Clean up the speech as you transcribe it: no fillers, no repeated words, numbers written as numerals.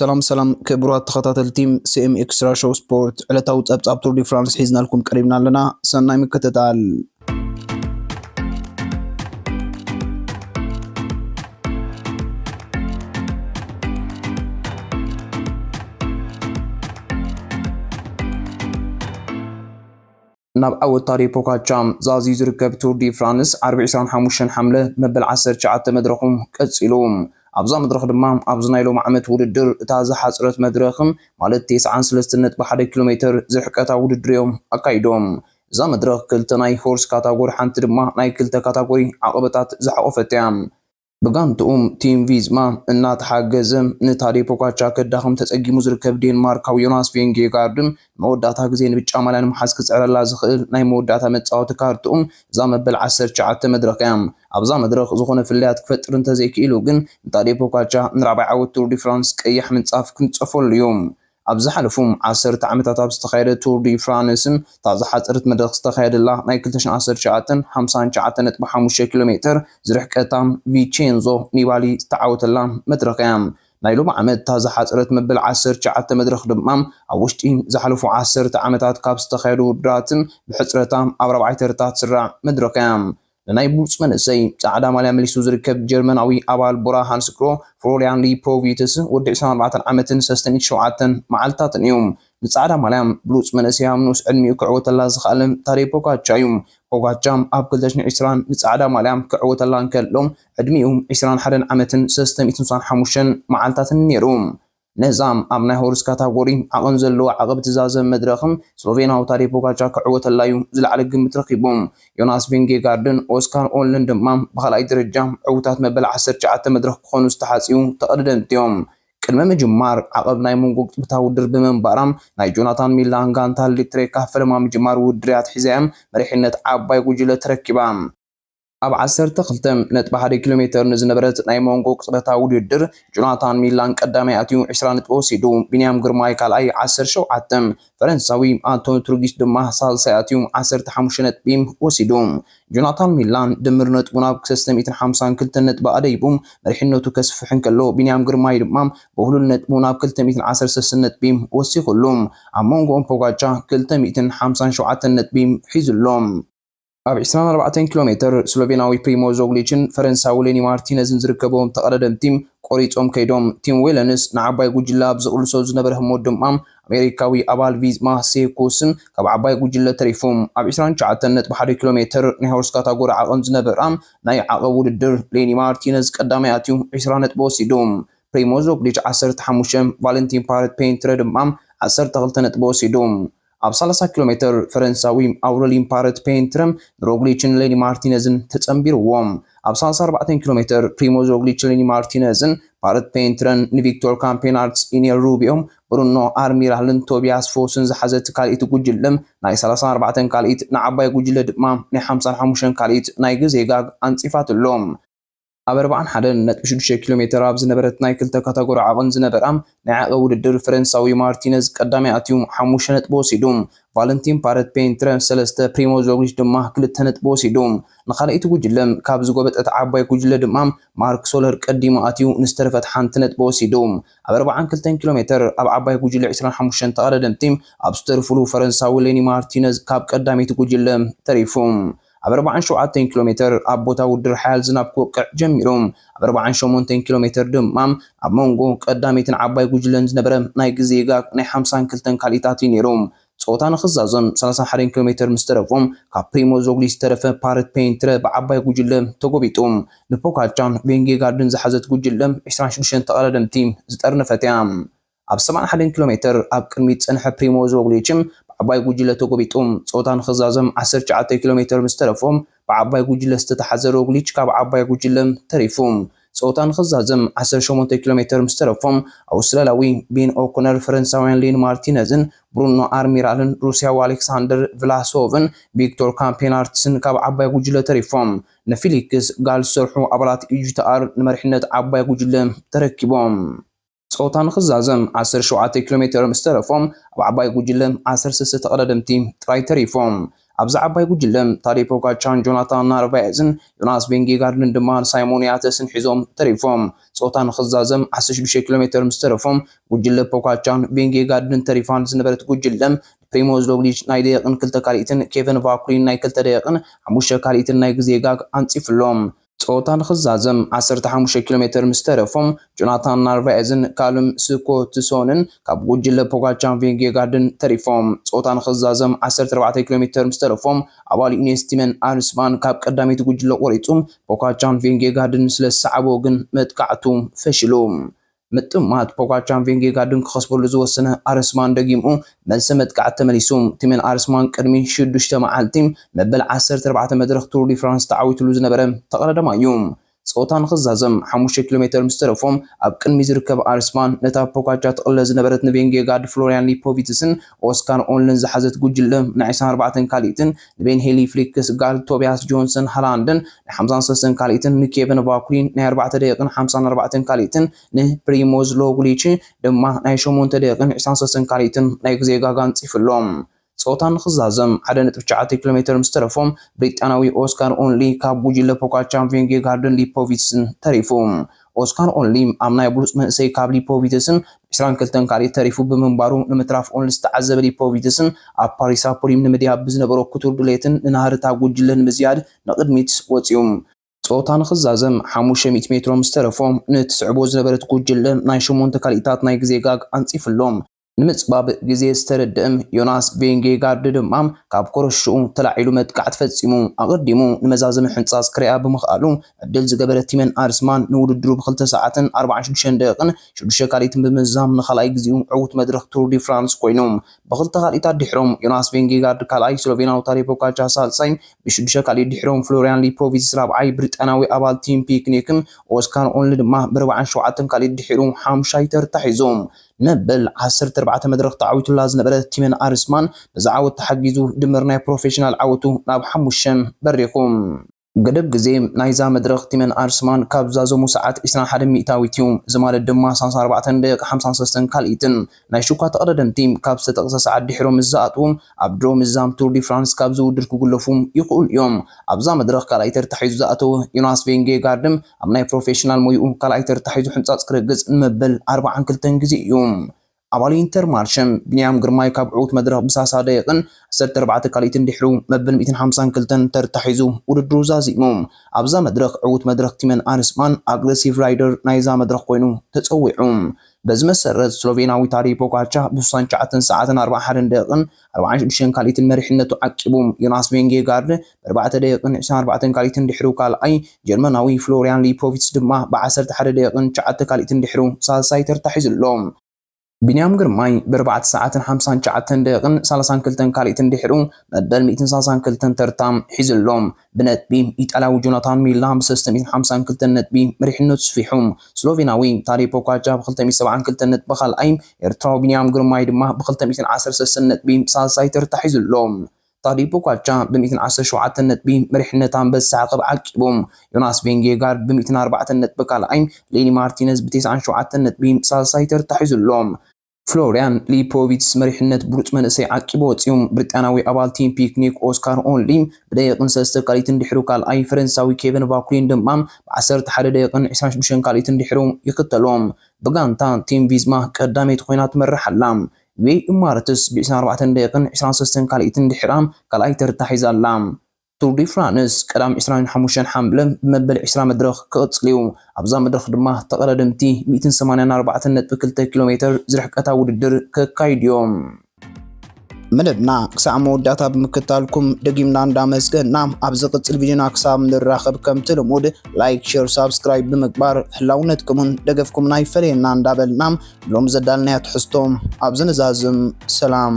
سلام كبرات تخطات التيم سي ام اكسترا شو سبورت على توت اب تور دي فرانس حيزنا لكم قريبنا لنا سناي مكتتال ناب أول طريق بوكاتشام زازي زركب تور دي فرانس 45 حملة مبل 10 شعات مدرخم كتسيلوم أبزا مدرخ دمام أبزنا يلوم عمت وددر تازا حصرت مدرخم مالت 9.1 كيلومتر زحكتا وددر يوم أكايدوم زا مدرخ كلتناي هورس كاتاغور حانت دما ناي كلتا كاتاغوري عقبتات زحقوفتيام بغانتقوم تيم فيزما እናት ሓገዝም ንታሪ ፖካቻ ከዳኸም ተጸጊሙ ዝርከብ ዴንማርካዊ ዮናስ ቬንጌጋርድን መወዳታ ግዜ ንብጫ ማልያን መሓዝ ክጽዕረላ ዝኽእል ናይ መወዳታ መጻወቲ ካርቱም እዛ መበል 19 መድረኽ እያ ኣብዛ መድረኽ ዝኾነ ፍልያት ክፈጥር እንተዘይክኢሉ ግን ንታሪ ፖካቻ ንራብዓይ ዓወት ቱር ዲ ፍራንስ ቀይሕ ምንጻፍ ክንጽፈሉ እዮም ኣብዚ ሓለፉም 10 ዓመታት ኣብ ዝተኻየደ ቱር ዲ ፍራንስን ታዛ ሓፀረት መድረኽ ዝተኻየደላ ናይ 2019 59.5 ኪሎ ሜትር ዝርሕቀታ ቪቼንዞ ኒባሊ ዝተዓወተላ መድረኽ እያ ናይ ሎሚ ዓመት ታዛ ሓፀረት መበል 19 መድረኽ ድማ ኣብ ውሽጢ ዝሓለፉ 10 ዓመታት ካብ ዝተኻየዱ ውድድራትን ብሕፅረታ ኣብ 4 ተርታ ትስራዕ መድረኽ እያ ናይ ቡልጽ መንእሰይ ጻዕዳ ማልያ መሊሱ ዝርከብ ጀርመናዊ ኣባል ቡራ ሃንስክሮ ፍሎሪያን ሊፖቪትስ ወዲ 24 ዓመትን 37 መዓልታትን እዮም ንጻዕዳ ማልያ ብሉጽ መንእሰይ ኣምኑስ ዕድሚኡ ክዕወተላ ዝኽኣልን ታሪ ፖጋቻ እዩ ፖጋቻም ኣብ 2020 ንጻዕዳ ማልያ ክዕወተላ እንከሎም ዕድሚኡ 21 ዓመትን 365 መዓልታትን ነይሩ ነዛም ኣብ ናይ ሆርስ ካታጎሪ ዓቐን ዘለዎ ዓቐብ ትዛዘም መድረኽም ስሎቬናዊ ታሪ ፖጋቻ ክዕወተላዩ ዝለዓለ ግምት ረኺቦም ዮናስ ቬንጌጋርድን ኦስካር ኦልን ድማ ብኻልኣይ ደረጃ ዕውታት መበል 19 መድረኽ ክኾኑ ዝተሓፂኡ ተቐደምቲ እዮም ቅድመ ምጅማር ዓቐብ ናይ መንጎ ቅጽበታ ውድድር ብምንባራም ናይ ጆናታን ሚላን ጋንታ ኤሌክትሪክ ካፈለማ ምጅማር ውድድርያት ሒዛዮም መሪሕነት ዓባይ ጉጅለ ተረኪባ ኣብ 12.1 ኪሎሜትር ንዝነበረት ናይ መንጎ ቅጽበታ ውድድር ጆናታን ሚላን ቀዳማይ ኣትዩ 20 ነጥቢ ወሲዱ ቢንያም ግርማይ ካልኣይ 17 ፈረንሳዊ አንቶኒ ትሩጊስ ድማ ሳልሳይ ኣትዩ 15 ነጥቢ ወሲዱ ጆናታን ሚላን ድምር ነጥቡ ናብ 352 ነጥቢ ኣደይቡ መሪሕነቱ ከስፍሕ እንከሎ ቢንያም ግርማይ ድማ ብሁሉል ነጥቡ ናብ 213 ነጥቢ ወሲኹሉ ኣብ መንጎኦም ፖጋቻ 257 ነጥቢ ሒዙሎም ኣብ 24 ኪሎሜትር ስሎቬናዊ ፕሪሞዝ ሮግሊችን ፈረንሳዊ ሌኒ ማርቲነዝን ዝርከቦም ተቐዳደምቲ ቆሪጾም ከይዶም ቲም ዌለንስ ንዓባይ ጉጅለ ኣብ ዝቕልሶ ዝነበረ ህሞት ድማ ኣሜሪካዊ ኣባል ቪዝማ ሴኮስን ካብ ዓባይ ጉጅለ ተሪፎም ኣብ 29.1 ኪሎሜትር ናይ ሆርስ ካታጎሪ ዓቐን ዝነበራ ናይ ዓቐብ ውድድር ሌኒ ማርቲነዝ ቀዳማይ ኣትዩ 20 ነጥቢ ወሲዱ ፕሪሞዝ ሮግሊች 15 ቫለንቲን ፓረት ፔንትረ ድማ 12 ነጥቢ ወሲዱ ኣብ 30 ኪሎሜትር ፈረንሳዊ ኣውረሊን ፓረት ፔንትረም ሮግሊችን ሌኒ ማርቲነዝን ተጸምቢርዎም ኣብ 34 ኪሎሜትር ፕሪሞዝ ሮግሊች ሌኒ ማርቲነዝን ፓረት ፔንትረን ንቪክቶር ካምፔናርትስ ኢኔር ሩቢኦም ብሩኖ ኣርሚራልን ቶቢያስ ፎስን ዝሓዘት ካልኢት ጉጅለም ናይ 34 ካልኢት ንዓባይ ጉጅለ ድማ ናይ 55 ካልኢት ናይ ግዜጋግ ኣንጺፋትሎም ኣብ 41.6 ኪሎሜትር ኣብ ዝነበረት ናይ ክልተ ካታጎሪ ዓቐን ዝነበራ ናይ ዓቐብ ውድድር ፈረንሳዊ ማርቲነዝ ቀዳማይ ኣትዩ 5 ነጥቢ ወሲዱ ቫለንቲን ፓረት ፔንትረ 3 ፕሪሞዝ ሮግሊች ድማ 2 ነጥቢ ወሲዱ ንኻልኢት ጉጅለም ካብ ዝጎበጠት ዓባይ ጉጅለ ድማ ማርክ ሶለር ቀዲሙ ኣትዩ ንዝተረፈት 1 ነጥቢ ወሲዱ ኣብ 42 ኪሎሜትር ኣብ ዓባይ ጉጅለ 25 ተቐዳደምቲ ኣብ ዝተርፍሉ ፈረንሳዊ ሌኒ ማርቲነዝ ካብ ቀዳሚት ጉጅለ ተሪፉ ኣብ 47 ኪሎሜትር ኣብ ቦታ ውድድር ሓያል ዝናብ ክወቅዕ ጀሚሮም ኣብ 48 ኪሎሜትር ድማ ኣብ መንጎ ቀዳሚትን ዓባይ ጉጅለን ዝነበረ ናይ ግዜጋግ ናይ 52 ካልኢታት ነይሮም ጾታ ንኽዛዘም 31 ኪሎሜትር ምስ ተረፎም ካብ ፕሪሞዝ ሮግሊች ዝተረፈ ፓረት ፔንትረ ብዓባይ ጉጅለ ተጎቢጦም ንፖጋቻን ቬንጌጋርድን ዝሓዘት ጉጅለ 26 ተቐዳደምቲ ዝጠርነፈት እያ ኣብ 71 ኪሎሜትር ኣብ ቅድሚት ጸንሐ ፕሪሞዝ ሮግሊችም ዓባይ ጉጅለ ተጎቢጦም ጾታ ንኽዛዘም 19 ኪሎሜትር ምስ ተረፎም ብዓባይ ጉጅለ ዝተተሓዘ ሮግሊች ካብ ዓባይ ጉጅለ ተሪፎም ጾታ ንኽዛዘም 18 ኪሎሜትር ምስ ተረፎም ኣውስትራልያዊ ቤን ኦኮነር ፈረንሳውያን ሌኒ ማርቲነዝን ብሩኖ ኣርሚራልን ሩስያዊ ኣሌክሳንደር ቭላሶቭን ቪክቶር ካምፔናርትስን ካብ ዓባይ ጉጅለ ተሪፎም ንፊሊክስ ጋል ዝሰርሑ ኣባላት ኢጂቲኣር ንመሪሕነት ዓባይ ጉጅለ ተረኪቦም ጾታ ንኽዛዘም 17 ኪሎሜትር ምስ ተረፎም ኣብ ዓባይ ጉጅለ 16 ተቐዳደምቲ ጥራይ ተሪፎም ኣብዚ ዓባይ ጉጅለም ታዴ ፖጋቻን ጆናታን ናርቫኤዝን ዮናስ ቬንጌጋርድን ድማ ሳይሞን ያተስን ሒዞም ተሪፎም ጾታ ንኽዛዘም 16 ኪሎ ሜትር ምስ ተረፎም ጉጅለ ፖጋቻን ቬንጌጋርድን ተሪፋን ዝነበረት ጉጅለም ፕሪሞዝ ሮግሊች ናይ ደቂቕን 2 ካልኢትን ኬቨን ቫኩሊን ናይ 2 ደቂቕን 5 ካልኢትን ናይ ግዜ ጋግ ኣንፂፍሎም ጾታ ንኽዛዘም 15 ኪሎ ሜትር ምስ ተረፎም ጆናታን ናርቫኤዝን ካልም ስኮትሶንን ካብ ጉጅለ ፖጋቻን ቬንጌጋርድን ተሪፎም ጾታ ንኽዛዘም 14 ኪሎ ሜትር ምስ ተረፎም ኣባል ኢንስቲመን ኣርስማን ካብ ቀዳሚት ጉጅለ ቆሪጹም ፖጋቻን ቬንጌጋርድን ስለ ሰዓቦ ግን መጥቃዕቱ ፈሽሉ ምጥማት ፖጋቻን ቬንጌጋርድን ክኸስበሉ ዝወሰነ ኣርስማን ደጊሙ መልሲ መጥቃዕቲ ተመሊሱ ቲምን ኣርስማን ቅድሚ 6 መዓልቲ መበል 14 መድረኽ ቱር ዲ ፍራንስ ተዓዊትሉ ዝነበረ ተቐዳዳማ እዩ ጾታ ንኽዛዘም 5 ኪሎ ሜትር ምስ ተረፎም ኣብ ቅድሚ ዝርከብ ኣርስማን ነታ ፖጋቻ ትቕለ ዝነበረት ንቬንጌጋርድ ፍሎሪያን ሊፖቪትስን ኦስካር ኦንልን ዝሓዘት ጉጅለ ን24 ካልኢትን ንቤን ሄሊ ፍሊክስ ጋል ቶቢያስ ጆንሰን ሃላንድን ን53 ካልኢትን ንኬቨን ቫኩሊን ናይ 4 ደቂቕን 54 ካልኢትን ንፕሪሞዝ ሮግሊች ድማ ናይ 8 ደቂቕን 23 ካልኢትን ናይ ግዜ ጋጋ አንፂፍሎም ጾታ ንኽዛዘም 1.9 ኪሎ ሜትር ምስ ተረፎም ብሪጣናዊ ኦስካር ኦንሊ ካብ ጉጅለ ፖጋቻን ቬንጌጋርድን ሊፖቪትስን ተሪፉ ኦስካር ኦንሊ ኣብ ናይ ብሉፅ መንእሰይ ካብ ሊፖቪትስን 22 ካልኢት ተሪፉ ብምንባሩ ንምትራፍ ኦንሊ ዝተዓዘበ ሊፖቪትስን ኣብ ፓሪሳፖሊም ንምድያብ ብዝነበሮ ክቱር ድሌትን ንናህርታ ጉጅለ ንምዝያድ ንቕድሚት ወፂኡ ጾታ ንኽዛዘም 500 ሜትሮ ምስ ተረፎም ንትስዕቦ ዝነበረት ጉጅለ ናይ 8 ካልኢታት ናይ ግዜ ጋግ ኣንፂፍሎም ንምጽባብ ግዜ ዝተረድእም ዮናስ ቬንጌጋርድ ድማ ካብ ኮረሽኡ ተላዒሉ መጥቃዕቲ ፈጺሙ ኣቐዲሙ ንመዛዘሚ ሕንጻጽ ክሪኣ ብምኽኣሉ ዕድል ዝገበረ ቲመን ኣርስማን ንውድድሩ ብ2 ሰዓትን 46 ደቂቕን 6 ካልኢትን ብምዛም ንኻልኣይ ግዜኡ ዕዉት መድረኽ ቱር ዲ ፍራንስ ኮይኑ ብ2 ካልኢታት ድሕሮም ዮናስ ቬንጌጋርድ ካልኣይ ስሎቬናዊ ታዴ ፖጋቻ ሳልሳይ ብ6 ካልኢት ድሕሮም ፍሎሪያን ሊፖቪትስ ራብዓይ ብሪጣናዊ ኣባል ቲም ፒክኒክን ኦስካር ኦንሊ ድማ ብ47 ካልኢት ድሕሩ ሓምሻይ ተርታ ሒዞም መበል 14 መድረኽ ተዓዊቱላ ዝነበረ ቲመን ኣርስማን ብዛዓወት ተሓጊዙ ድምር ናይ ፕሮፌሽናል ዓወቱ ናብ 5 በሪኹም ገደብ ግዜ ናይዛ መድረኽ ቲመን ኣርስማን ካብ ዛዘሙ ሰዓት 21 ሚእታዊት እዩ ዝማለት ድማ 34 ደቂቕ 53 ካልኢትን ናይ ሹካ ተቐዳደምቲ ካብ ዝተጠቕሰ ሰዓት ድሕሮም ዝኣትዉ ኣብ ድሮ ምዛም ቱር ዲ ፍራንስ ካብ ዝውድር ክግለፉ ይኽእሉ እዮም ኣብዛ መድረኽ ካልኣይ ተርታ ሒዙ ዝኣተወ ዮናስ ቬንጌጋርድም ኣብ ናይ ፕሮፌሽናል ሞይኡ ካልኣይ ተርታ ሒዙ ሕንጻጽ ክረግጽ ንመበል 42 ግዜ እዩ ኣባል ኢንተር ማርሸም ቢንያም ግርማይ ካብ ዕዉት መድረኽ ብሳሳ ደቂቕን 14 ካልኢትን ድሕሩ መበል 152 ተርታ ሒዙ ውድድሩ ዛዚሙ ኣብዛ መድረኽ ዕዉት መድረኽ ቲመን ኣርስማን ኣግሬሲቭ ራይደር ናይዛ መድረኽ ኮይኑ ተፀዊዑ በዚ መሰረት ስሎቬናዊ ታዴ ፖጋቻ ብ69 ሰዓትን 41 ደቂቕን 46 ካልኢትን መሪሕነቱ ዓቂቡ ዮናስ ቬንጌጋርድ ብ4 ደቂቕን 24 ካልኢትን ድሕሩ ካልኣይ ጀርመናዊ ፍሎሪያን ሊፖቪትስ ድማ ብ11 ደቂቕን 9 ካልኢትን ድሕሩ ሳልሳይ ተርታ ሒዙሎም ቢንያም ግርማይ ብ4 ሰዓትን 59 ደቂቕን 32 ካልኢትን ድሕሩ መበል 132 ተርታም ሒዙሎም ብነጥቢ ኢጣልያዊ ጆናታን ሚላ ብ352 ነጥቢ መሪሕነቱ ስፊሑ ስሎቬናዊ ታዴ ፖጋቻ ብ272 ነጥቢ ካልኣይ ኤርትራዊ ቢንያም ግርማይ ድማ ብ213 ነጥቢ ሳልሳይ ተርታ ሒዙሎም ታዴ ፖጋቻ ብ117 ነጥቢ መሪሕነት ኣንበሳ ዓቕብ ዓቂቡ ዮናስ ቬንጌጋርድ ብ104 ነጥቢ ካልኣይ ሌኒ ማርቲነዝ ብ97 ነጥቢ ሳልሳይ ተርታ ሒዙሎም ፍሎሪያን ሊፖቪትስ መሪሕነት ብሉፅ መንእሰይ ዓቂቡ ወፂኡ ብሪጣናዊ ኣባል ቲም ፒክኒክ ኦስካር ኦንሊ ብደቂቕን 3 ካልኢትን ድሕሩ ካልኣይ ፈረንሳዊ ኬቨን ቫኩሊን ድማ ብ11 ደቂቕን 26 ካልኢትን ድሕሩ ይኽተሎም ብጋንታ ቲም ቪዝማ ቀዳመይቲ ኮይና ትመርሕ ኣላ ዌይ ኢማረትስ ብ24 ደቂቕን 23 ካልኢትን ድሕራ ካልኣይ ተርታ ሒዛላ ቱር ዲ ፍራንስ ቀዳም 25 ሓምለ ብመበል 20 መድረኽ ክቕፅል እዩ ኣብዛ መድረኽ ድማ ተቐዳደምቲ 184.2 ኪሎ ሜትር ዝርሕቀታ ውድድር ከካይዱ እዮም መደብና ክሳዕ መወዳእታ ብምክትታልኩም ደጊምና እንዳመስገንና ኣብ ዝቕፅል ቪድዮና ክሳብ ንራኸብ ከም ትልሙድ ላይክ ሼር ሳብስክራይብ ብምግባር ህላውነትኩምን ደገፍኩምና ይፈለየና እንዳበልና ሎም ዘዳልናያ ትሕዝቶም ኣብ ዝንዛዝም ሰላም